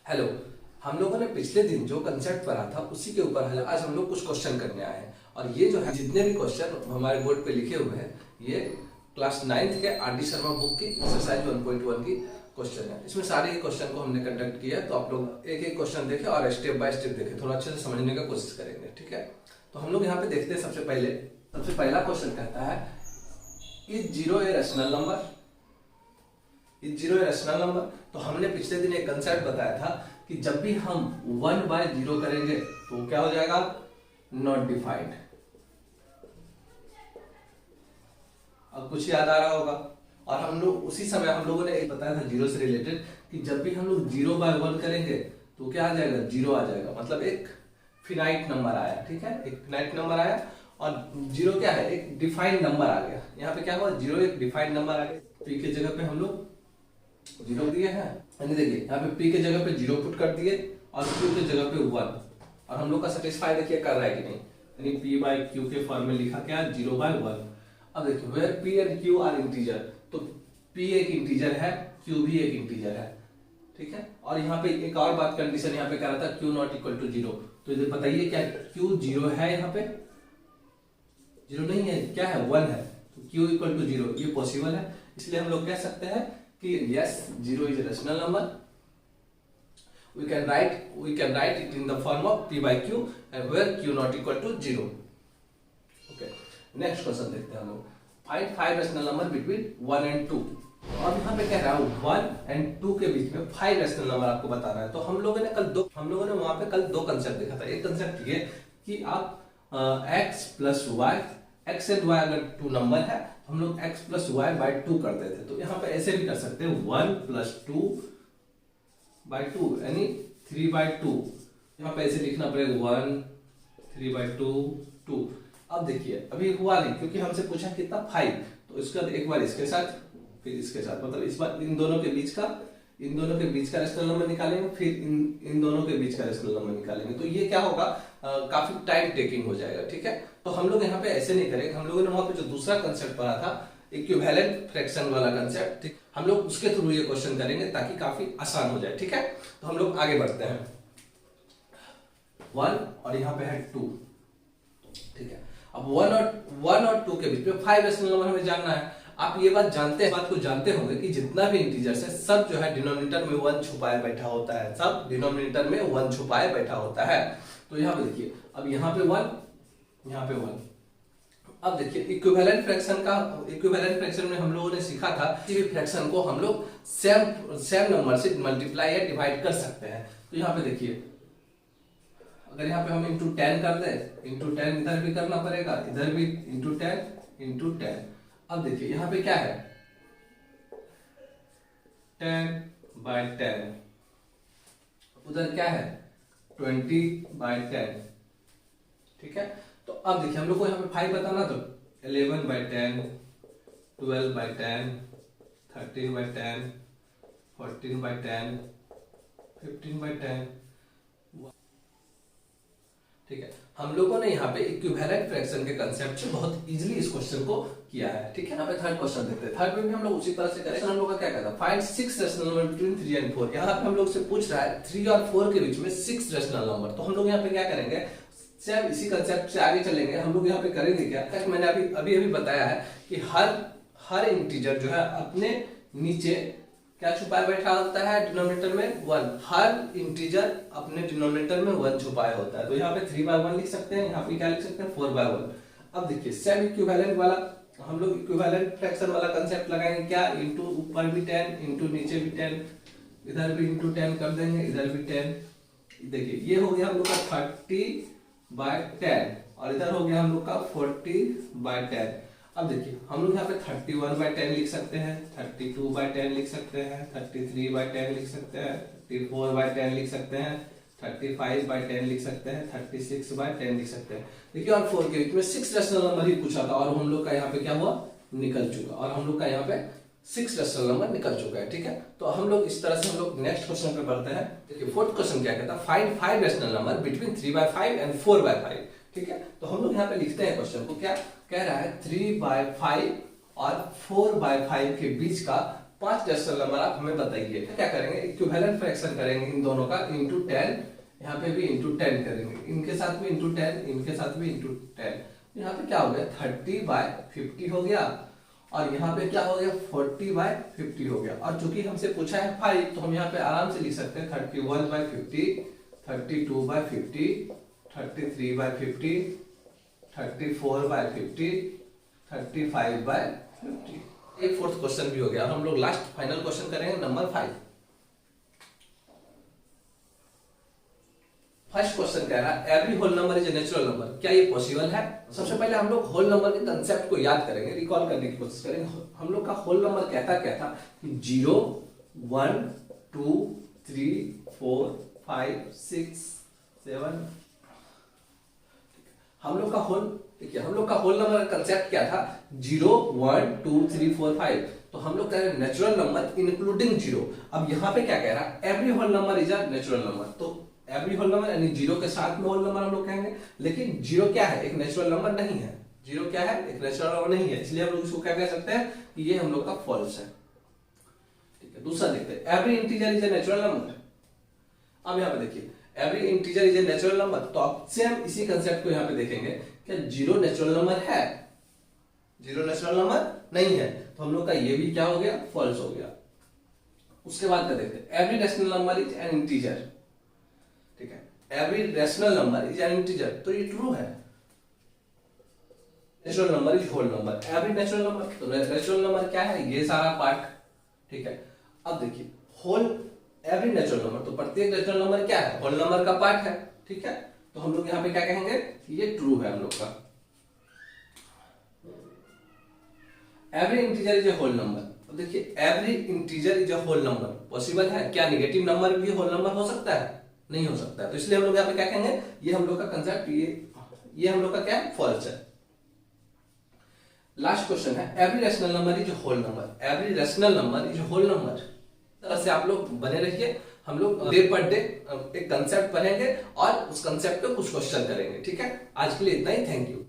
Hello. हम लोगों ने पिछले दिन जो कंसेप्ट पढ़ा था उसी के ऊपर आज हम लोग कुछ क्वेश्चन करने आए हैं। और ये जो है जितने भी क्वेश्चन हमारे बोर्ड पे लिखे हुए हैं ये क्लास 9th के आर डी शर्मा बुक की एक्सरसाइज 1.1 की क्वेश्चन है। इसमें सारे ही क्वेश्चन को हमने कंडक्ट किया, तो आप लोग एक एक क्वेश्चन देखें और स्टेप बाय स्टेप देखें, थोड़ा अच्छे से समझने का कोशिश करेंगे। ठीक है, तो हम लोग यहाँ पे देखते हैं। सबसे पहला क्वेश्चन कहता है is zero a rational number. Is zero a rational number. तो हमने पिछले दिन एक कंसेप्ट बताया था कि जब भी हम 1/0 करेंगे तो क्या हो जाएगा, नॉट डिफाइंड। अब कुछ याद आ रहा होगा। और हम लोग उसी समय हम लोगों ने एक बताया था जीरो से रिलेटेड कि जब भी हम लोग 0/1 करेंगे तो क्या आ जाएगा, जीरो आ जाएगा। मतलब एक फिनाइट नंबर आया। ठीक है, एक फिनाइट नंबर आया और जीरो क्या है, एक डिफाइंड नंबर आ गया। यहाँ पे क्या हुआ, जीरो एक डिफाइंड नंबर आ गया। पी की जगह पे हम लोग जीरो दिए हैं, यानी देखिए यहाँ पे पी के जगह पे जीरो पुट कर दिए और क्यू के जगह पे 1। और हम लोग का सेटिस्फाई देखिए कर रहा है कि नहीं, यानी पी बाई क्यू के फॉर्म में लिखा क्या, 0/1। अब देखिए where p and q are integer, तो पी एक इंटीजर है, क्यू भी एक इंटीजर है। ठीक है, और यहाँ पे एक और बात कंडीशन यहाँ पे कह रहा था क्यू नॉट इक्वल टू 0। तो इधर बताइए क्या क्यू 0 है, यहाँ पे 0 नहीं है, क्या है, 1 है। तो क्यू इक्वल टू 0 ये पॉसिबल है। इसलिए हम लोग कह सकते हैं कि yes, 0 is a rational number. We can write it in the form of p by q and where q not equal to 0. Okay. Next question देखते हैं हम लोग। Find 5 rational number between 1 and 2. अब यहाँ पे कह रहा हूँ 1 and 2 के बीच में 5 rational number आपको बताना है। तो हम लोगों ने वहाँ पे कल दो कंसेप्ट देखा था। एक कंसेप्ट ये कि आप x plus y, x and y अगर 2 नंबर है हम लोग x plus y by 2 करते थे। तो यहाँ पे ऐसे भी कर सकते हैं 1 plus 2 by 2 यानी 3/2। यहाँ पे ऐसे लिखना पड़ेगा 1 3/2 2। अब देखिए अभी हुआ नहीं क्योंकि हमसे पूछा कितना 5। तो इसका एक बार इसके साथ फिर इसके साथ, मतलब इस बार इन दोनों के बीच का रेशनल नंबर निकालेंगे, फिर इन दोनों के बीच का रेशनल नंबर निकालेंगे। तो ये क्या होगा, काफी टाइम टेकिंग हो जाएगा। ठीक है, तो हम लोग यहाँ पे ऐसे नहीं करेंगे। हम लोगों ने वहां पे जो दूसरा कंसेप्ट पढ़ा था इक्विवेलेंट फ्रैक्शन वाला कंसेप्ट, ठीक, हम लोग उसके थ्रू ये क्वेश्चन करेंगे ताकि काफी आसान हो जाए। ठीक है, तो हम लोग आगे बढ़ते हैं। 1 और यहाँ पे है 2। ठीक है, अब 1 और 2 के बीच में 5 रेशनल नंबर हमें जानना है। आप ये बात को जानते होंगे कि जितना भी इंटीजर्स है सब जो है डिनोमिनेटर में 1 छुपाए बैठा होता है। सब डिनोमिनेटर में 1 छुपाए बैठा होता है। तो यहाँ पे देखिए अब यहाँ पे 1, यहाँ पे 1। अब देखिए इक्विवेलेंट फ्रैक्शन में हम लोगों ने सीखा था किसी भी फ्रैक्शन को हम लोग सेम नंबर से मल्टीप्लाई या डिवाइड कर सकते हैं। तो यहाँ पे देखिए अगर यहाँ पे हम इंटू 10 कर दे, इंटू 10 इधर भी करना पड़ेगा, इधर भी इंटू 10। अब देखिए यहाँ पे क्या है, 10/10। उधर क्या है, 20/10। ठीक है, तो अब देखिए हम लोग को यहाँ पे 5 बताना, तो 11/10 12/10 13/10 14/10 15/10। ठीक है, हम लोगों ने यहाँ पे इक्विवेलेंट फ्रैक्शन के कंसेप्ट से बहुत इजीली इस क्वेश्चन को किया है। ठीक है, यहाँ पे थर्ड क्वेश्चन देखते हैं। थर्ड में भी हम लोग उसी तरह से करें। हम लोग का क्या कहता है, find 6 rational number between 3 and 4। यहाँ पे हम लोग से पूछ रहा है 3 और 4 के बीच में 6 रेशनल नंबर। तो हम लोग यहाँ पे क्या करेंगे, सेम इसी कंसेप्ट से आगे चलेंगे। हम लोग यहाँ पे करेंगे क्या, मैंने अभी बताया है कि हर इंटीजर जो है अपने नीचे क्या छुपाए बैठा होता है, डिनोमिनेटर में 1। हर इंटीजर अपने डिनोमिनेटर में 1 छुपाया होता है। तो यहाँ पे 3/1 लिख सकते हैं, यहाँ पे क्या लिख सकते हैं, 4/1। अब देखिए सेम इक्विवेलेंट वाला हम लोग इक्विवेलेंट फ्रैक्शन वाला कंसेप्ट लगाएंगे क्या, इंटू ऊपर भी 10 इंटू नीचे भी 10, इधर भी इंटू 10 कर देंगे, इधर भी 10। देखिए ये हो गया हम लोग का 30/10 और इधर हो गया हम लोग का 40/10। अब देखिए हम लोग यहाँ पे 31/10 लिख सकते हैं, 32/10 लिख सकते हैं, 33/10 लिख सकते हैं, 34/10 लिख सकते हैं, 35/10 लिख सकते हैं, 36/10 लिख सकते हैं। देखिए और 4 के बीच में 6 रेशनल नंबर ही पूछा था और हम लोग का यहाँ पे क्या हुआ, निकल चुका। और हम लोग का यहाँ पे 6 रेशनल नंबर निकल चुका है। ठीक है, तो हम लोग इस तरह से हम लोग नेक्स्ट क्वेश्चन पे बढ़ते हैं। देखिए फोर्थ क्वेश्चन क्या कहता है, find 5 rational number between 3/5 and 4/5। ठीक है, तो हम लोग यहाँ पे लिखते हैं क्वेश्चन को, क्या कह रहा है, 3/5 और 4/5 के बीच का 5 रेशनल नंबर आप हमें बताइए। क्या करेंगे, इक्विवेलेंट फ्रैक्शन करेंगे इन दोनों का इंटू 10, यहाँ पे भी इंटू 10 करेंगे, इनके साथ भी इंटू 10, इनके साथ भी इंटू 10। यहाँ पे क्या हो गया 30/50 हो गया, और यहाँ पे क्या हो गया 40/50 हो गया। और चूंकि हमसे पूछा है 5, तो हम यहाँ पे आराम से लिख सकते हैं 31/50, 32/50, 33/50, 34/50, 35/50। एक फोर्थ क्वेश्चन भी हो गया, और हम लोग लास्ट फाइनल क्वेश्चन करेंगे नंबर 5। फर्स्ट क्वेश्चन कह रहा है every whole number is a natural number, क्या ये पॉसिबल है? सबसे पहले हम लोग होल नंबर के कंसेप्ट को याद करेंगे, रिकॉल करने की कोशिश करेंगे। हम लोग का होल नंबर कहता क्या था कि 0, 1, 2, 3, 4, 5, 6, 7। हम लोग का होल, देखिए हम लोग का होल नंबर का कंसेप्ट क्या था 0, 1, 2, 3, 4, 5। तो हम लोग कह रहे हैं नेचुरल नंबर इंक्लूडिंग 0। अब यहाँ पे क्या कह रहा है every whole number is a natural number. तो एवरी होल नंबर यानी 0 के साथ में होल नंबर हम लोग कहेंगे, लेकिन 0 क्या है, एक नेचुरल नंबर नहीं है। 0 क्या है, एक नेचुरल नंबर नहीं है, इसलिए हम लोग इसको क्या कह सकते हैं कि ये हम लोग का फॉल्स है। ठीक है, दूसरा देखते हैं every integer is a natural number. अब यहाँ पे देखिए every integer is a natural number, तो अब से हम इसी कंसेप्ट को यहाँ पे देखेंगे क्या 0 नेचुरल नंबर है? 0 नेचुरल नंबर नहीं है, तो हम लोग का ये भी क्या हो गया, फॉल्स हो गया। उसके बाद क्या देखते हैं every rational number is an integer. ठीक है, every rational number is an integer, तो ये ट्रू है। Natural number is whole number, every natural number, तो नेचुरल नंबर क्या है, ये सारा पार्ट। ठीक है, अब देखिए होल एवरी नेचुरल नंबर, तो प्रत्येक नेचुरल नंबर क्या है, होल नंबर का पार्ट है। ठीक है, तो हम लोग यहाँ पे क्या कहेंगे, ये ट्रू है हम लोग का। Every integer is a whole number, तो देखिए every integer is a whole number possible है क्या? नेगेटिव नंबर भी होल नंबर हो सकता है? नहीं हो सकता है, तो इसलिए हम लोग यहाँ पे क्या कहेंगे, ये हम लोग का कंसेप्ट, ये हम लोग का क्या है, फॉल्स है। लास्ट क्वेश्चन है every rational number is whole number. Every rational number is whole number. तरह से आप लोग बने रहिए, हम लोग डे पर डे एक कंसेप्ट पढ़ेंगे और उस कंसेप्ट पे कुछ क्वेश्चन करेंगे। ठीक है, आज के लिए इतना ही, थैंक यू।